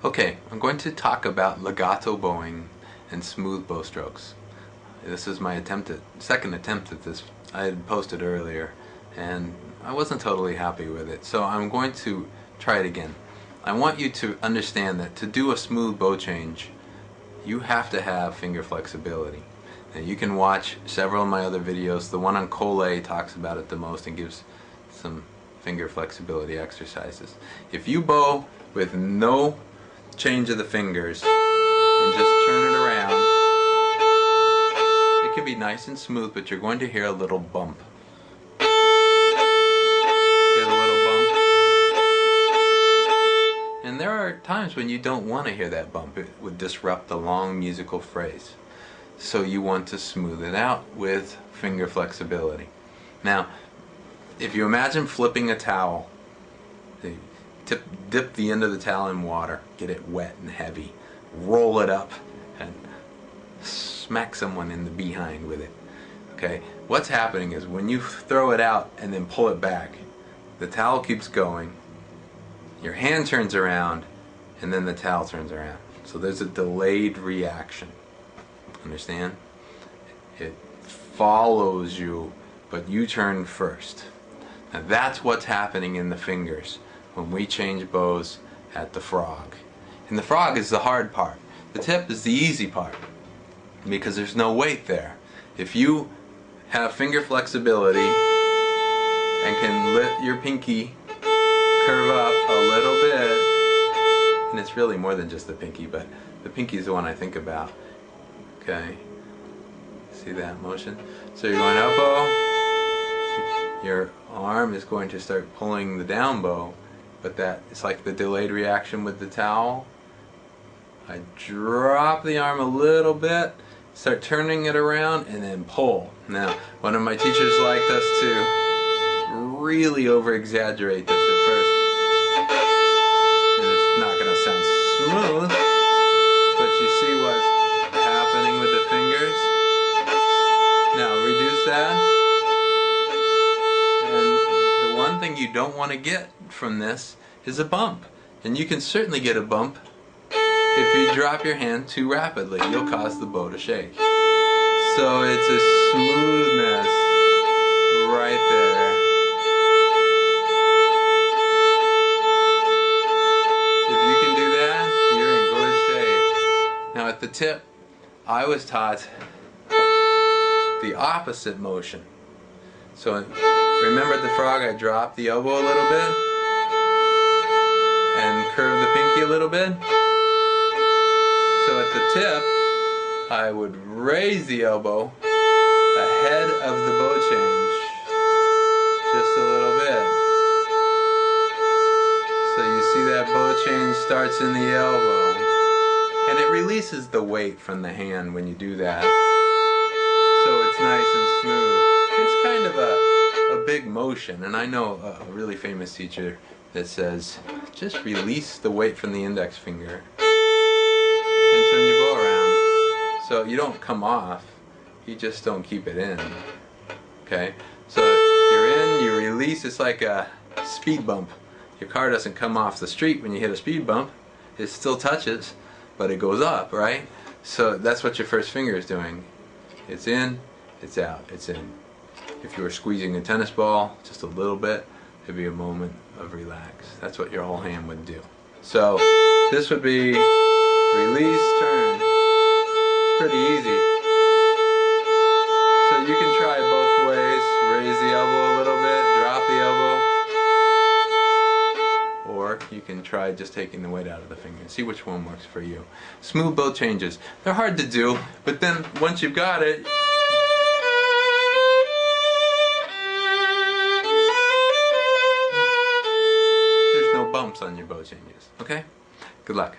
Okay, I'm going to talk about legato bowing and smooth bow strokes. This is my second attempt at this. I had posted earlier and I wasn't totally happy with it, so I'm going to try it again. I want you to understand that to do a smooth bow change, you have to have finger flexibility. Now, you can watch several of my other videos. The one on Cole talks about it the most and gives some finger flexibility exercises. If you bow with no change of the fingers and just turn it around, it can be nice and smooth, but you're going to hear a little bump. Get a little bump. And there are times when you don't want to hear that bump. It would disrupt the long musical phrase. So you want to smooth it out with finger flexibility. Now, if you imagine flipping a towel, dip the end of the towel in water, get it wet and heavy, roll it up, and smack someone in the behind with it. Okay, what's happening is when you throw it out and then pull it back, the towel keeps going, your hand turns around, and then the towel turns around. So there's a delayed reaction. Understand? It follows you, but you turn first. Now that's what's happening in the fingers when we change bows at the frog. And the frog is the hard part. The tip is the easy part because there's no weight there. If you have finger flexibility and can let your pinky curve up a little bit, and it's really more than just the pinky, but the pinky is the one I think about. Okay, see that motion? So you're going up bow, your arm is going to start pulling the down bow, but it's like the delayed reaction with the towel. I drop the arm a little bit, start turning it around, and then pull. Now, one of my teachers liked us to really over-exaggerate this at first. And it's not going to sound smooth, but you see what's happening with the fingers. Now reduce that, and the one thing you don't want to get from this is a bump, and you can certainly get a bump if you drop your hand too rapidly. You'll cause the bow to shake. So it's a smoothness right there. If you can do that, you're in good shape. Now at the tip, I was taught the opposite motion. So remember at the frog, I dropped the elbow a little bit and curved the pinky a little bit. So at the tip, I would raise the elbow ahead of the bow change just a little bit. So you see that bow change starts in the elbow. And it releases the weight from the hand when you do that. So it's nice and smooth. It's kind of a big motion. And I know a really famous teacher that says, just release the weight from the index finger and turn your bow around. So you don't come off, you just don't keep it in. Okay? So you're in, you release, it's like a speed bump. Your car doesn't come off the street when you hit a speed bump. It still touches, but it goes up, right? So that's what your first finger is doing. It's in, it's out, it's in. If you were squeezing a tennis ball just a little bit, it'd be a moment of relax. That's what your whole hand would do. So this would be release, turn. It's pretty easy. So you can try it both ways. Raise the elbow a little bit, drop the elbow. Or you can try just taking the weight out of the finger and see which one works for you. Smooth bow changes. They're hard to do, but then once you've got it, there's no bumps on your bow changes. Okay? Good luck.